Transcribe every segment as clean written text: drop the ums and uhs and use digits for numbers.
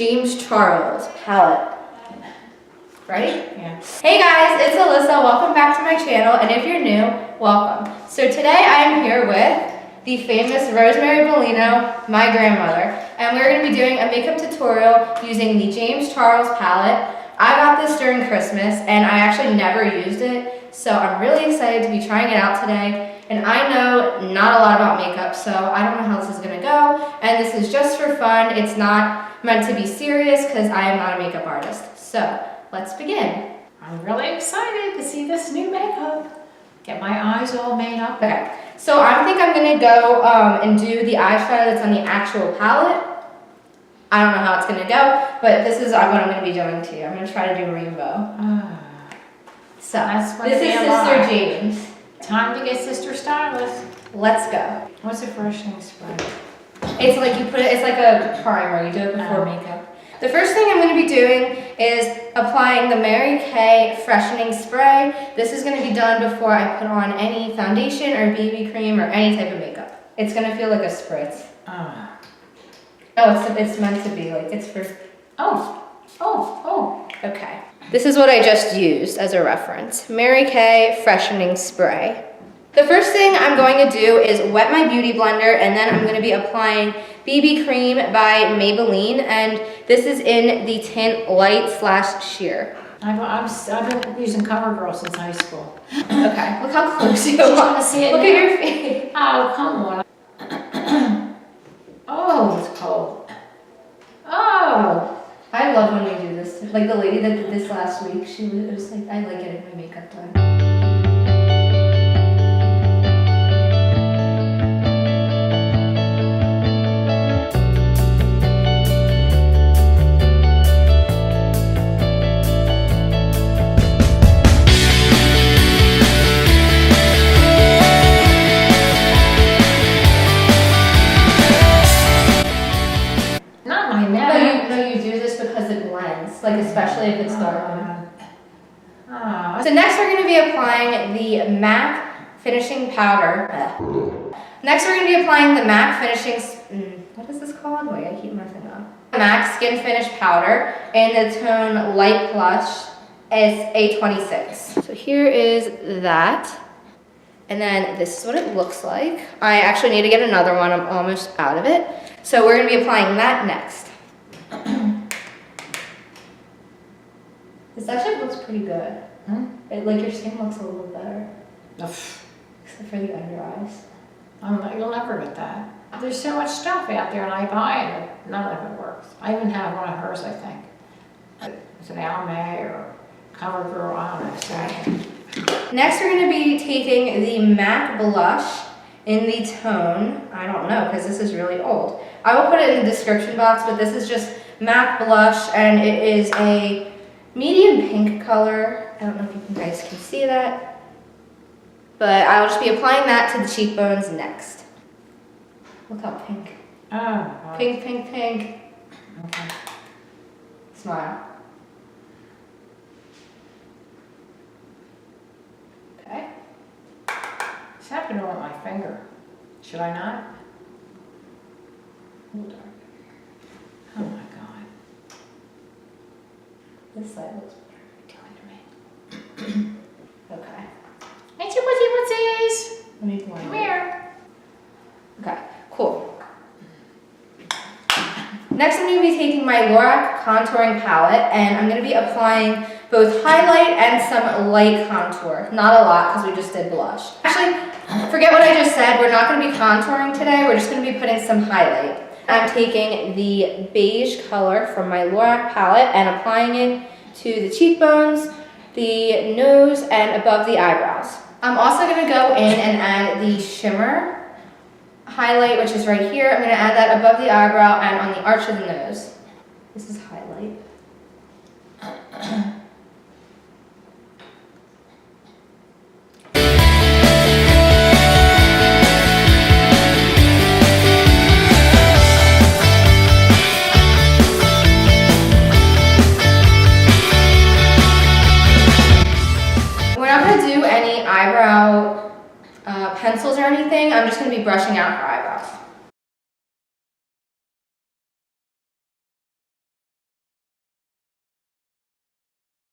James Charles palette. Right? Yeah. Hey guys, it's Alyssa. Welcome back to my channel, and if you're new, welcome. So today I am here with the famous Rosemary Bellino, my grandmother, and we're going to be doing a makeup tutorial using the James Charles palette. I got this during Christmas, and I actually never used it, so I'm really excited to be trying it out today. And I know not a lot about makeup, so I don't know how this is going to go, and this is just for fun. It's not meant to be serious because I am not a makeup artist. So let's begin. I'm really excited to see this new makeup. Get my eyes all made up. Okay, so I think I'm going to go and do the eyeshadow that's on the actual palette. I don't know how it's going to go, but this is what I'm going to be doing to you. I'm going to try to do rainbow. So this is Sister James. Time to get Sister Stylist. Let's go. What's the freshening spray? It's like you put it, it's like a primer. You do it before makeup. The first thing I'm going to be doing is applying the Mary Kay freshening spray. This is going to be done before I put on any foundation or BB cream or any type of makeup. It's going to feel like a spritz. Oh, it's meant to be like, it's for... Okay. This is what I just used as a reference. Mary Kay freshening spray. The first thing I'm going to do is wet my beauty blender, and then I'm going to be applying BB cream by Maybelline, and this is in the tint light / sheer. I've been using CoverGirl since high school. Okay, look how close you Want are. to see it Look now? at your face. Oh, come on. Oh, it's cold. Oh. I love when we do this. Like the lady that did this last week, it was like, I like getting my makeup done. Like especially if it's dark. So next we're going to be applying the MAC finishing powder. Next we're going to be applying the MAC finishing, what is this called? Wait, I keep messing up. MAC skin finish powder in the tone light plush. It's A26. So here is that. And then this is what it looks like. I actually need to get another one. I'm almost out of it. So we're going to be applying that next. This actually looks pretty good. Like your skin looks a little better. Except for the under eyes. You'll never get that. There's so much stuff out there and I buy it, but none of it works. I even have one of hers, I think. It's an Almay or CoverGirl, I don't know. Next we're going to be taking the MAC blush in the tone, I don't know because this is really old. I will put it in the description box, but this is just MAC blush and it is a medium pink color. I don't know if you guys can see that, but I'll just be applying that to the cheekbones next. Look how pink. Oh. Pink, pink, pink. Okay. Smile. Okay. It's happening with my finger. Should I not? A little dark. Oh my God. This side looks Doing to me. okay. Hey, what's Let me blend Come it. here. Okay, cool. Next I'm going to be taking my Lorac contouring palette and I'm going to be applying both highlight and some light contour. Not a lot because we just did blush. Actually, forget what I just said. We're not going to be contouring today. We're just going to be putting some highlight. I'm taking the beige color from my Lorac palette and applying it to the cheekbones, the nose, and above the eyebrows. I'm also going to go in and add the shimmer highlight, which is right here. I'm going to add that above the eyebrow and on the arch of the nose. This is highlight. We're not going to do any eyebrow pencils or anything. I'm just going to be brushing out her eyebrows.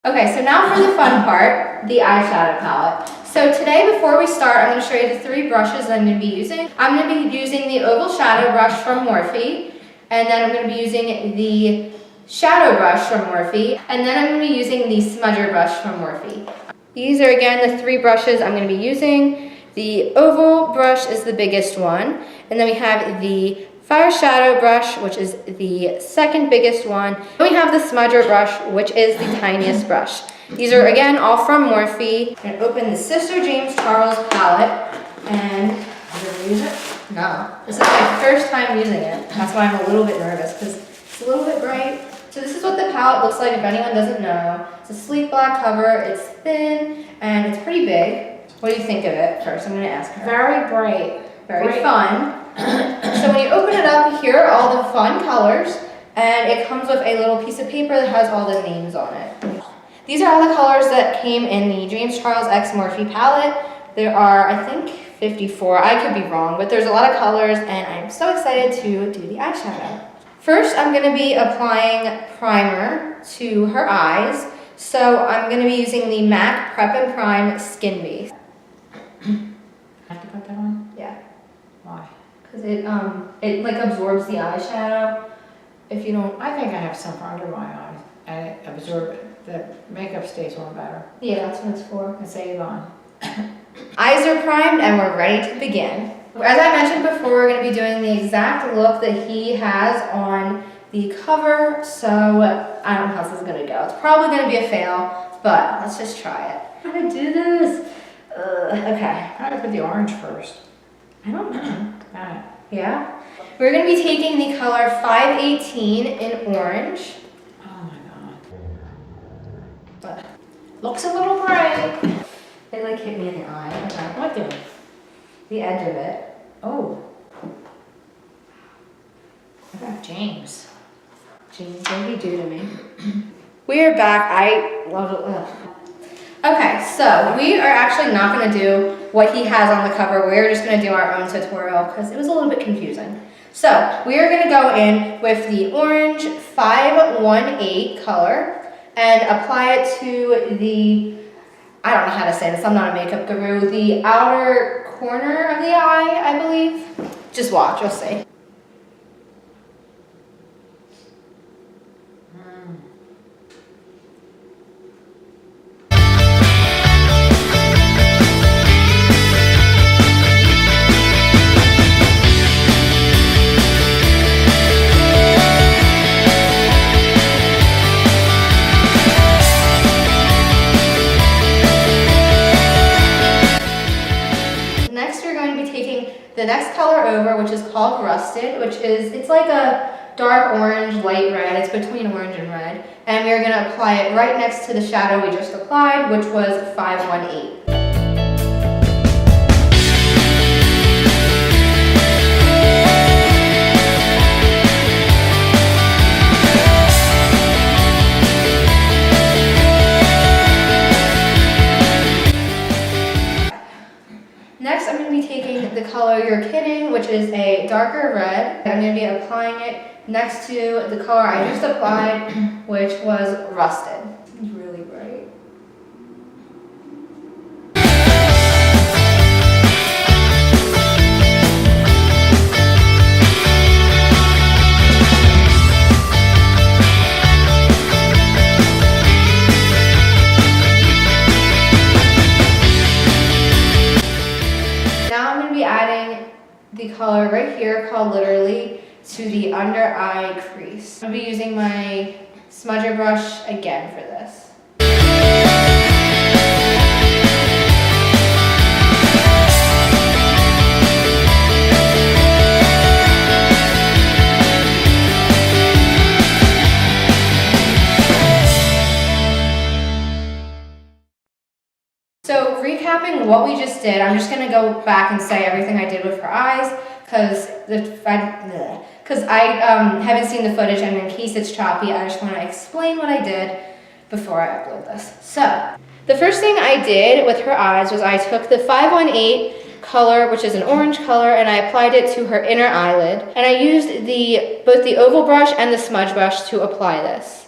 Okay, so now for the fun part, the eyeshadow palette. So today, before we start, I'm going to show you the 3 brushes that I'm going to be using. I'm going to be using the oval shadow brush from Morphe, and then I'm going to be using the shadow brush from Morphe, and then I'm going to be using the smudger brush from Morphe. These are again the 3 brushes I'm going to be using. The oval brush is the biggest one, and then we have the fire shadow brush, which is the second biggest one. Then we have the smudger brush, which is the tiniest brush. These are again all from Morphe. I'm going to open the Sister James Charles palette, and I'm going to use it. No, this is my first time using it. That's why I'm a little bit nervous because it's a little bit bright. So this is what the palette looks like if anyone doesn't know. It's a sleek black cover, it's thin, and it's pretty big. What do you think of it? First, I'm going to ask her. Very bright. Very fun. So when you open it up, here are all the fun colors, and it comes with a little piece of paper that has all the names on it. These are all the colors that came in the James Charles X Morphe palette. There are, I think, 54. I could be wrong, but there's a lot of colors, and I'm so excited to do the eyeshadow. First, I'm going to be applying primer to her eyes. So I'm going to be using the MAC Prep and Prime Skin Base. I have to put that on? Yeah. Why? Because it like absorbs the eyeshadow. If you don't, I think I have some under my eyes, and it absorbs it. The makeup stays on better. yeah, that's what it's for. And save on. Eyes are primed and we're ready to begin. As I mentioned before, we're going to be doing the exact look that he has on the cover, so I don't know how this is going to go. It's probably going to be a fail, but let's just try it. How do I do this? Okay. How do I put the orange first? I don't know. Got it. Yeah? We're going to be taking the color 518 in orange. Oh my god. But Looks a little bright. it like hit me in the eye. Okay. What the? The edge of it. Oh, Okay. James. Jeez, what did he do to me? We are back. I love it. Ugh. Okay, so we are actually not going to do what he has on the cover. We're just going to do our own tutorial because it was a little bit confusing. So we are going to go in with the orange 518 color and apply it to the, I don't know how to say this, I'm not a makeup guru, the outer corner of the eye, I believe. Just watch, you'll see. The next color over, which is called Rusted, which is, it's like a dark orange, light red. It's between orange and red. And we're going to apply it right next to the shadow we just applied, which was 518. Next, I'm going to be taking the color You're Kidding, which is a darker red. I'm going to be applying it next to the color I just applied, which was Rusted. It's really bright. Adding the color right here called Literally to the under eye crease. I'll be using my smudger brush again for this. So recapping what we just did, I'm just going to go back and say everything I did with her eyes because I haven't seen the footage, and in case it's choppy, I just want to explain what I did before I upload this. So the first thing I did with her eyes was I took the 518 color, which is an orange color, and I applied it to her inner eyelid, and I used both the oval brush and the smudge brush to apply this.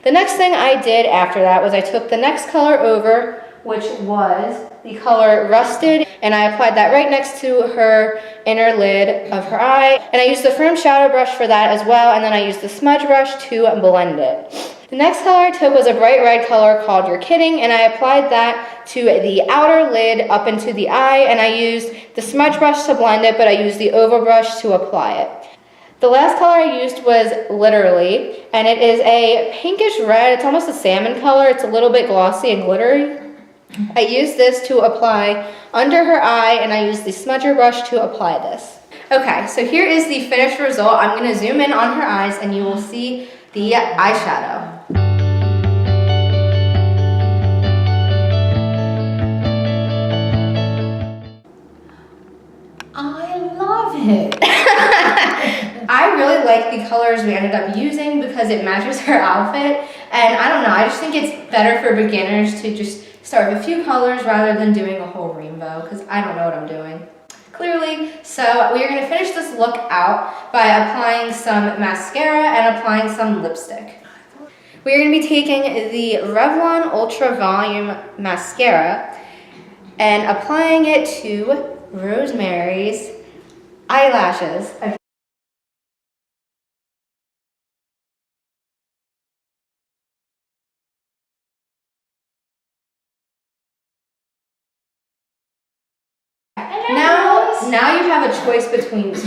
The next thing I did after that was I took the next color over, which was the color Rusted, and I applied that right next to her inner lid of her eye. And I used the firm shadow brush for that as well, and then I used the smudge brush to blend it. The next color I took was a bright red color called You're Kidding, and I applied that to the outer lid up into the eye, and I used the smudge brush to blend it, but I used the oval brush to apply it. The last color I used was Literally, and it is a pinkish red. It's almost a salmon color. It's a little bit glossy and glittery. I used this to apply under her eye, and I used the smudger brush to apply this. Okay, so here is the finished result. I'm going to zoom in on her eyes, and you will see the eyeshadow. I love it. I really like the colors we ended up using because it matches her outfit, and I don't know, I just think it's better for beginners to just start with a few colors rather than doing a whole rainbow, because I don't know what I'm doing, clearly. So we are going to finish this look out by applying some mascara and applying some lipstick. We are going to be taking the Revlon Ultra Volume Mascara and applying it to Rosemary's eyelashes. Now you have a choice between one's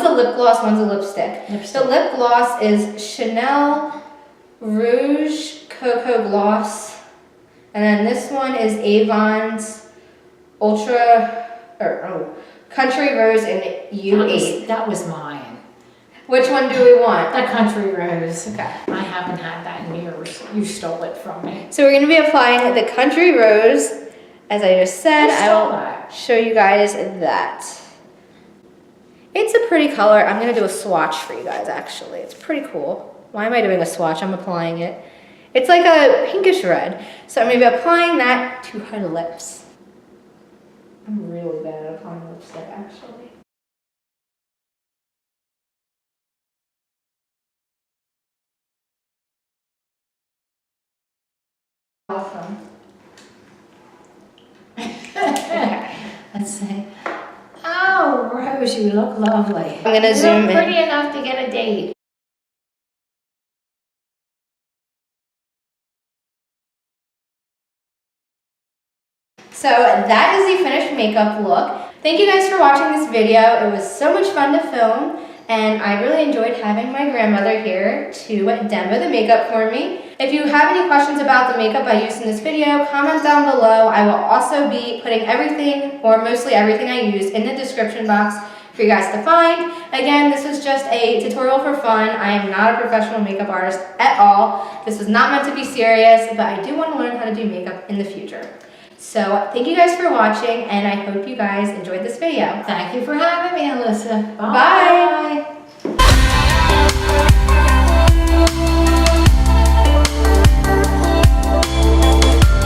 a lip gloss, one's a lipstick. The lip gloss is Chanel Rouge Cocoa Gloss, and then this one is Avon's Country Rose in U8. That was mine. Which one do we want? The Country Rose. Okay. I haven't had that in years. You stole it from me. So we're going to be applying the Country Rose. As I just said, I will show you guys that. It's a pretty color. I'm going to do a swatch for you guys, actually. It's pretty cool. Why am I doing a swatch? I'm applying it. It's like a pinkish red. So I'm going to be applying that to her lips. I'm really bad at applying lipstick, actually. Awesome. Let's see. Oh, Rose, you look lovely. I'm going to zoom in. Pretty enough to get a date. So that is the finished makeup look. Thank you guys for watching this video. It was so much fun to film, and I really enjoyed having my grandmother here to demo the makeup for me. If you have any questions about the makeup I used in this video, comment down below. I will also be putting everything, or mostly everything I used, in the description box for you guys to find. Again, this was just a tutorial for fun. I am not a professional makeup artist at all. This was not meant to be serious, but I do want to learn how to do makeup in the future. So thank you guys for watching, and I hope you guys enjoyed this video. Thank you for having me, Alyssa. Bye. Bye.